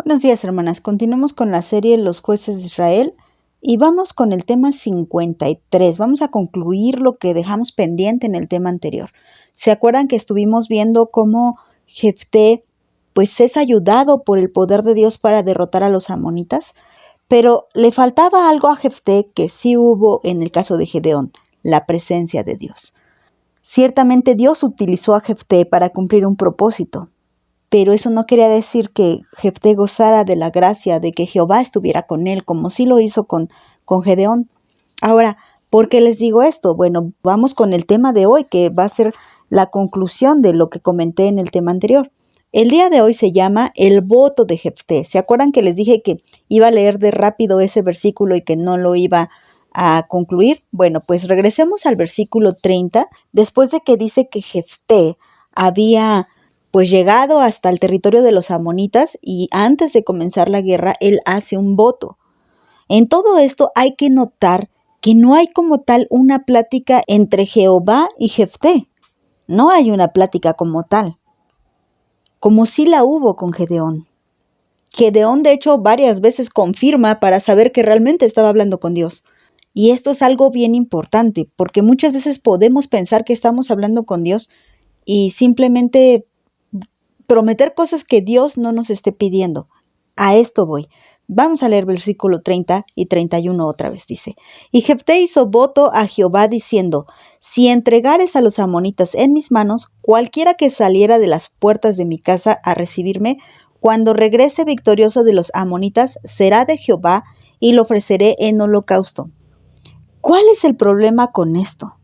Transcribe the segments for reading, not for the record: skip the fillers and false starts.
Buenos días, hermanas. Continuamos con la serie Los jueces de Israel y vamos con el tema 53. Vamos a concluir lo que dejamos pendiente en el tema anterior. ¿Se acuerdan que estuvimos viendo cómo Jefté pues es ayudado por el poder de Dios para derrotar a los amonitas? Pero le faltaba algo a Jefté que sí hubo en el caso de Gedeón, la presencia de Dios. Ciertamente Dios utilizó a Jefté para cumplir un propósito. Pero eso no quería decir que Jefté gozara de la gracia de que Jehová estuviera con él, como sí lo hizo con Gedeón. Ahora, ¿por qué les digo esto? Bueno, vamos con el tema de hoy, que va a ser la conclusión de lo que comenté en el tema anterior. El día de hoy se llama el voto de Jefté. ¿Se acuerdan que les dije que iba a leer de rápido ese versículo y que no lo iba a concluir? Bueno, pues regresemos al versículo 30, después de que dice que Jefté había pues llegado hasta el territorio de los amonitas y antes de comenzar la guerra, él hace un voto. En todo esto hay que notar que no hay como tal una plática entre Jehová y Jefté. No hay una plática como tal, como sí la hubo con Gedeón. Gedeón, de hecho, varias veces confirma para saber que realmente estaba hablando con Dios. Y esto es algo bien importante, porque muchas veces podemos pensar que estamos hablando con Dios y simplemente prometer cosas que Dios no nos esté pidiendo. A esto voy. Vamos a leer versículo 30 y 31 otra vez. Dice, y Jefté hizo voto a Jehová diciendo, si entregares a los amonitas en mis manos, cualquiera que saliera de las puertas de mi casa a recibirme, cuando regrese victorioso de los amonitas, será de Jehová y lo ofreceré en holocausto. ¿Cuál es el problema con esto?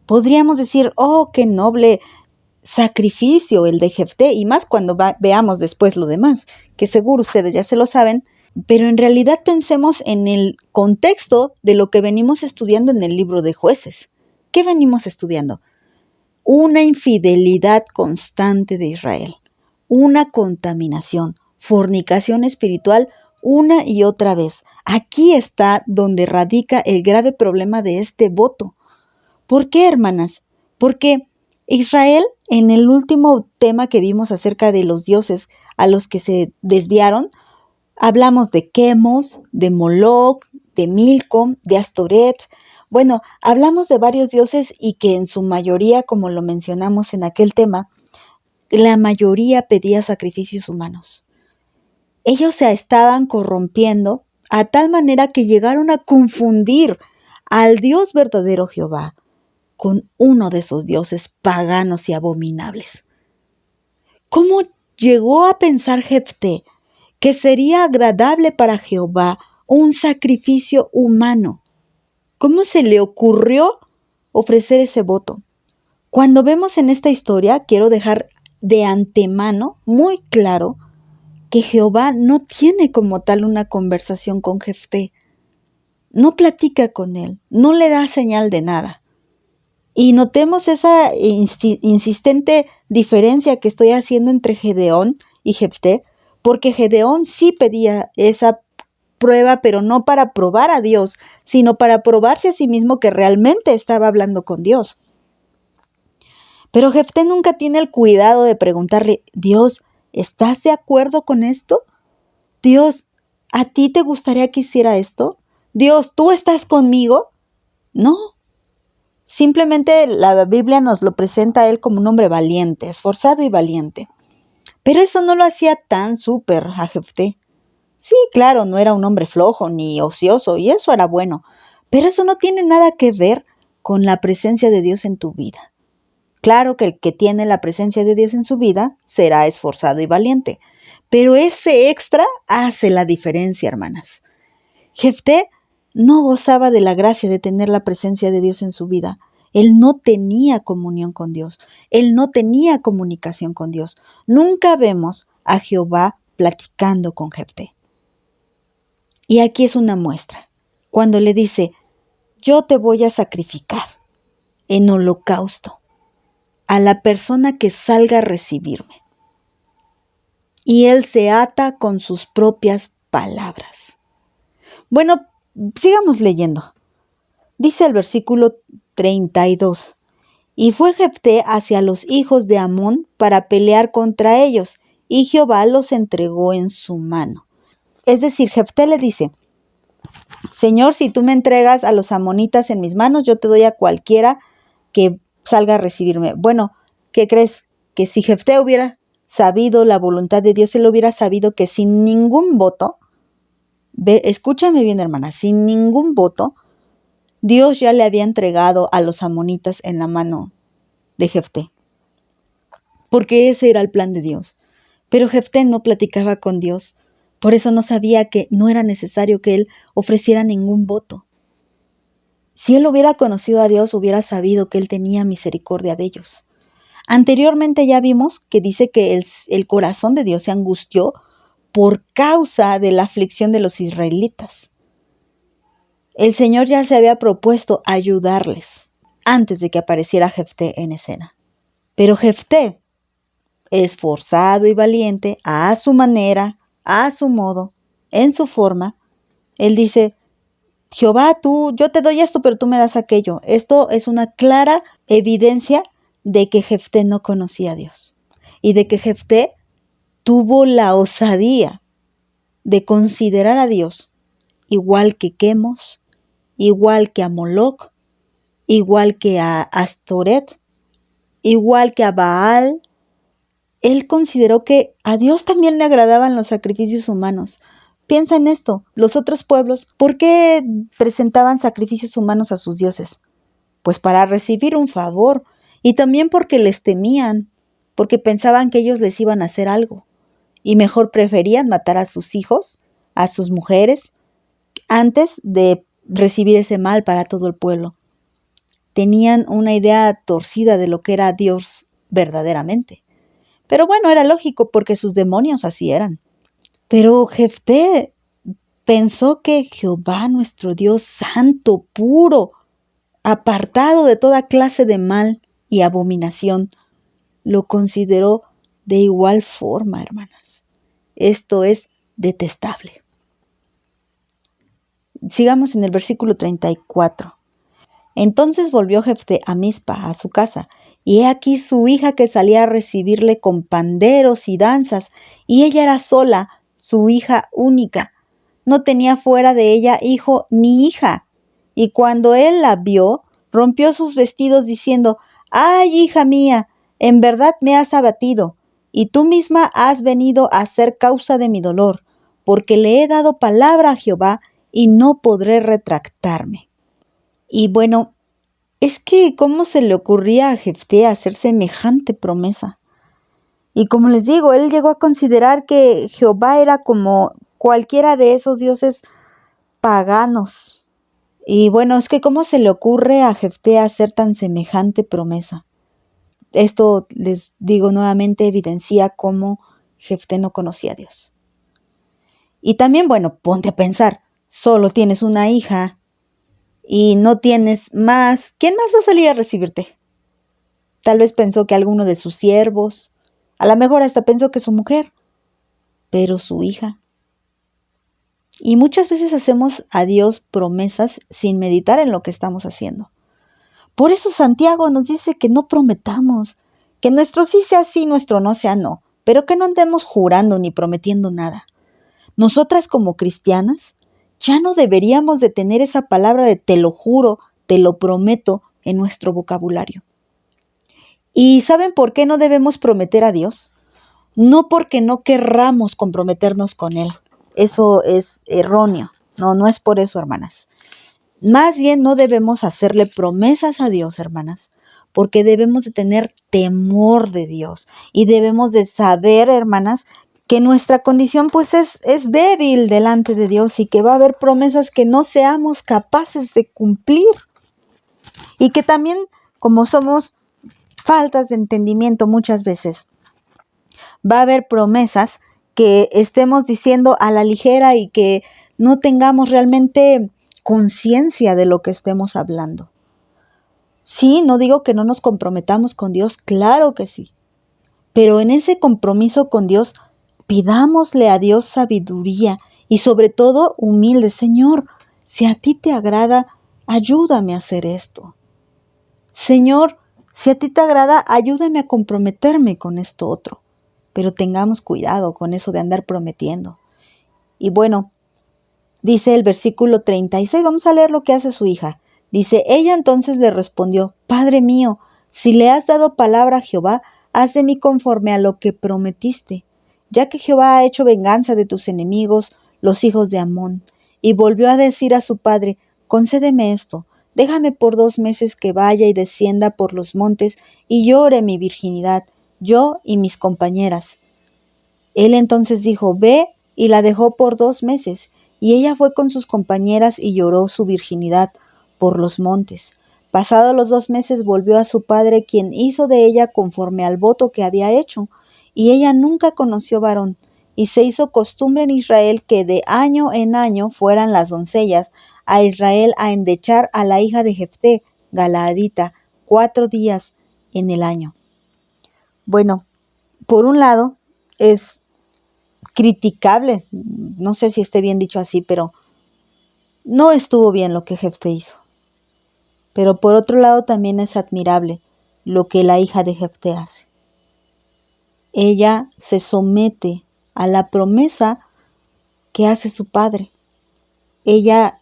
Podríamos decir, oh, qué noble sacrificio el de Jefté, y más cuando veamos después lo demás, que seguro ustedes ya se lo saben, pero en realidad pensemos en el contexto de lo que venimos estudiando en el libro de Jueces. ¿Qué venimos estudiando? Una infidelidad constante de Israel, una contaminación, fornicación espiritual una y otra vez. Aquí está donde radica el grave problema de este voto. ¿Por qué, hermanas? Porque Israel, en el último tema que vimos acerca de los dioses a los que se desviaron, hablamos de Quemos, de Moloc, de Milcom, de Astoret. Bueno, hablamos de varios dioses y que en su mayoría, como lo mencionamos en aquel tema, la mayoría pedía sacrificios humanos. Ellos se estaban corrompiendo a tal manera que llegaron a confundir al Dios verdadero Jehová con uno de esos dioses paganos y abominables. ¿Cómo llegó a pensar Jefté que sería agradable para Jehová un sacrificio humano? ¿Cómo se le ocurrió ofrecer ese voto? Cuando vemos en esta historia, quiero dejar de antemano muy claro que Jehová no tiene como tal una conversación con Jefté. No platica con él, no le da señal de nada. Y notemos esa insistente diferencia que estoy haciendo entre Gedeón y Jefté, porque Gedeón sí pedía esa prueba, pero no para probar a Dios, sino para probarse a sí mismo que realmente estaba hablando con Dios. Pero Jefté nunca tiene el cuidado de preguntarle, Dios, ¿estás de acuerdo con esto? Dios, ¿a ti te gustaría que hiciera esto? Dios, ¿tú estás conmigo? No. Simplemente la Biblia nos lo presenta a él como un hombre valiente, esforzado y valiente. Pero eso no lo hacía tan súper a Jefté. Sí, claro, no era un hombre flojo ni ocioso, y eso era bueno. Pero eso no tiene nada que ver con la presencia de Dios en tu vida. Claro que el que tiene la presencia de Dios en su vida será esforzado y valiente. Pero ese extra hace la diferencia, hermanas. Jefté no gozaba de la gracia de tener la presencia de Dios en su vida. Él no tenía comunión con Dios. Él no tenía comunicación con Dios. Nunca vemos a Jehová platicando con Jefté. Y aquí es una muestra. Cuando le dice, yo te voy a sacrificar en holocausto a la persona que salga a recibirme. Y él se ata con sus propias palabras. Bueno, sigamos leyendo. Dice el versículo 32. Y fue Jefté hacia los hijos de Amón para pelear contra ellos, y Jehová los entregó en su mano. Es decir, Jefté le dice, Señor, si tú me entregas a los amonitas en mis manos, yo te doy a cualquiera que salga a recibirme. Bueno, ¿qué crees? Que si Jefté hubiera sabido la voluntad de Dios, él hubiera sabido que sin ningún voto, escúchame bien, hermana, sin ningún voto, Dios ya le había entregado a los amonitas en la mano de Jefté. Porque ese era el plan de Dios. Pero Jefté no platicaba con Dios. Por eso no sabía que no era necesario que él ofreciera ningún voto. Si él hubiera conocido a Dios, hubiera sabido que él tenía misericordia de ellos. Anteriormente ya vimos que dice que el corazón de Dios se angustió por causa de la aflicción de los israelitas. El Señor ya se había propuesto ayudarles antes de que apareciera Jefté en escena. Pero Jefté, esforzado y valiente, a su manera, a su modo, en su forma, él dice, Jehová, yo te doy esto, pero tú me das aquello. Esto es una clara evidencia de que Jefté no conocía a Dios y de que Jefté tuvo la osadía de considerar a Dios igual que Quemos, igual que a Moloc, igual que a Astoret, igual que a Baal. Él consideró que a Dios también le agradaban los sacrificios humanos. Piensa en esto, los otros pueblos, ¿por qué presentaban sacrificios humanos a sus dioses? Pues para recibir un favor, y también porque les temían, porque pensaban que ellos les iban a hacer algo, y mejor preferían matar a sus hijos, a sus mujeres, antes de recibir ese mal para todo el pueblo. Tenían una idea torcida de lo que era Dios verdaderamente. Pero bueno, era lógico porque sus demonios así eran. Pero Jefté pensó que Jehová, nuestro Dios santo, puro, apartado de toda clase de mal y abominación, lo consideró de igual forma, hermanas. Esto es detestable. Sigamos en el versículo 34. Entonces volvió Jefté a Mizpa, a su casa, y he aquí su hija que salía a recibirle con panderos y danzas, y ella era sola, su hija única. No tenía fuera de ella hijo ni hija. Y cuando él la vio, rompió sus vestidos diciendo, ¡ay, hija mía! En verdad me has abatido, y tú misma has venido a ser causa de mi dolor, porque le he dado palabra a Jehová, y no podré retractarme. Y bueno, es que ¿cómo se le ocurría a Jefté hacer semejante promesa? Y como les digo, él llegó a considerar que Jehová era como cualquiera de esos dioses paganos. Y bueno, es que ¿cómo se le ocurre a Jefté hacer tan semejante promesa? Esto, les digo nuevamente, evidencia cómo Jefté no conocía a Dios. Y también, bueno, ponte a pensar, solo tienes una hija y no tienes más, ¿quién más va a salir a recibirte? Tal vez pensó que alguno de sus siervos, a lo mejor hasta pensó que su mujer, pero su hija. Y muchas veces hacemos a Dios promesas sin meditar en lo que estamos haciendo. Por eso Santiago nos dice que no prometamos, que nuestro sí sea sí, nuestro no sea no, pero que no andemos jurando ni prometiendo nada. Nosotras como cristianas ya no deberíamos de tener esa palabra de te lo juro, te lo prometo en nuestro vocabulario. ¿Y saben por qué no debemos prometer a Dios? No porque no querramos comprometernos con Él. Eso es erróneo. No es por eso, hermanas. Más bien no debemos hacerle promesas a Dios, hermanas, porque debemos de tener temor de Dios y debemos de saber, hermanas, que nuestra condición pues es débil delante de Dios y que va a haber promesas que no seamos capaces de cumplir. Y que también, como somos faltas de entendimiento muchas veces, va a haber promesas que estemos diciendo a la ligera y que no tengamos realmente conciencia de lo que estemos hablando. Sí, no digo que no nos comprometamos con Dios, claro que sí. Pero en ese compromiso con Dios, pidámosle a Dios sabiduría y sobre todo humilde. Señor, si a ti te agrada, ayúdame a hacer esto. Señor, si a ti te agrada, ayúdame a comprometerme con esto otro. pero tengamos cuidado con eso de andar prometiendo. Y bueno, dice el versículo 36, vamos a leer lo que hace su hija. Dice, ella entonces le respondió, Padre mío, si le has dado palabra a Jehová, haz de mí conforme a lo que prometiste, ya que Jehová ha hecho venganza de tus enemigos, los hijos de Amón. Y volvió a decir a su padre, concédeme esto, déjame por 2 meses que vaya y descienda por los montes y llore mi virginidad, yo y mis compañeras. Él entonces dijo, ve, y la dejó por 2 meses, y ella fue con sus compañeras y lloró su virginidad por los montes. Pasados los 2 meses volvió a su padre, quien hizo de ella conforme al voto que había hecho, y ella nunca conoció varón. Y se hizo costumbre en Israel que de año en año fueran las doncellas a Israel a endechar a la hija de Jefté, Galaadita, 4 días en el año. Bueno, por un lado, es criticable, no sé si esté bien dicho así, pero no estuvo bien lo que Jefté hizo. Pero por otro lado también es admirable lo que la hija de Jefté hace. Ella se somete a la promesa que hace su padre. Ella,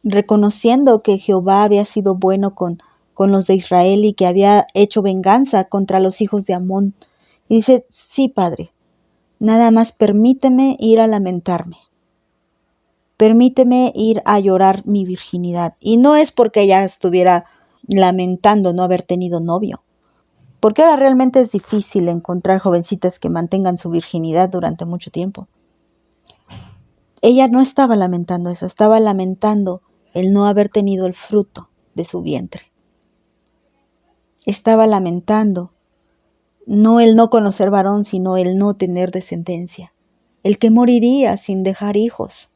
reconociendo que Jehová había sido bueno con los de Israel y que había hecho venganza contra los hijos de Amón, y dice, sí, padre, nada más permíteme ir a lamentarme. Permíteme ir a llorar mi virginidad. Y no es porque ella estuviera lamentando no haber tenido novio, porque ahora realmente es difícil encontrar jovencitas que mantengan su virginidad durante mucho tiempo. Ella no estaba lamentando eso, estaba lamentando el no haber tenido el fruto de su vientre. Estaba lamentando no el no conocer varón, sino el no tener descendencia, el que moriría sin dejar hijos.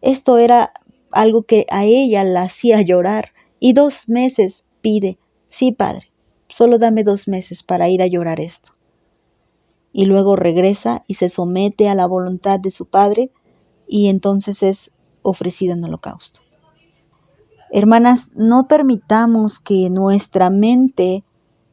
Esto era algo que a ella la hacía llorar, y 2 meses pide, sí, padre, solo dame 2 meses para ir a llorar esto. Y luego regresa y se somete a la voluntad de su padre, y entonces es ofrecida en holocausto. Hermanas, no permitamos que nuestra mente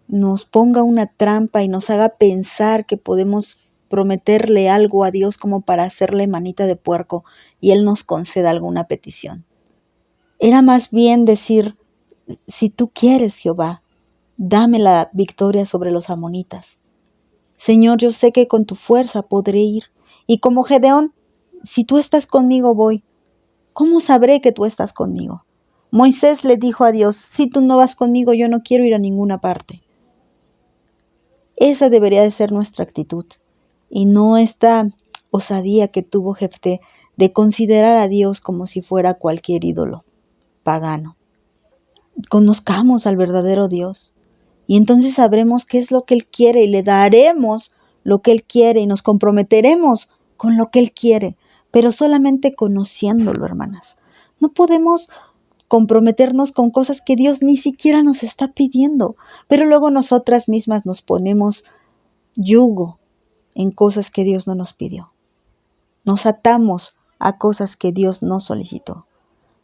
nos ponga una trampa y nos haga pensar que podemos prometerle algo a Dios como para hacerle manita de puerco y Él nos conceda alguna petición. Era más bien decir, si tú quieres, Jehová, dame la victoria sobre los amonitas. Señor, yo sé que con tu fuerza podré ir. Y como Gedeón, si tú estás conmigo voy. ¿Cómo sabré que tú estás conmigo? Moisés le dijo a Dios, si tú no vas conmigo, yo no quiero ir a ninguna parte. Esa debería de ser nuestra actitud, y no esta osadía que tuvo Jefté de considerar a Dios como si fuera cualquier ídolo pagano. Conozcamos al verdadero Dios, y entonces sabremos qué es lo que Él quiere, y le daremos lo que Él quiere, y nos comprometeremos con lo que Él quiere, pero solamente conociéndolo, hermanas. No podemos comprometernos con cosas que Dios ni siquiera nos está pidiendo, pero luego nosotras mismas nos ponemos yugo en cosas que Dios no nos pidió. Nos atamos a cosas que Dios no solicitó.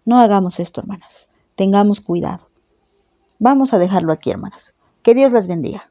No hagamos esto, hermanas. Tengamos cuidado. Vamos a dejarlo aquí, hermanas. Que Dios las bendiga.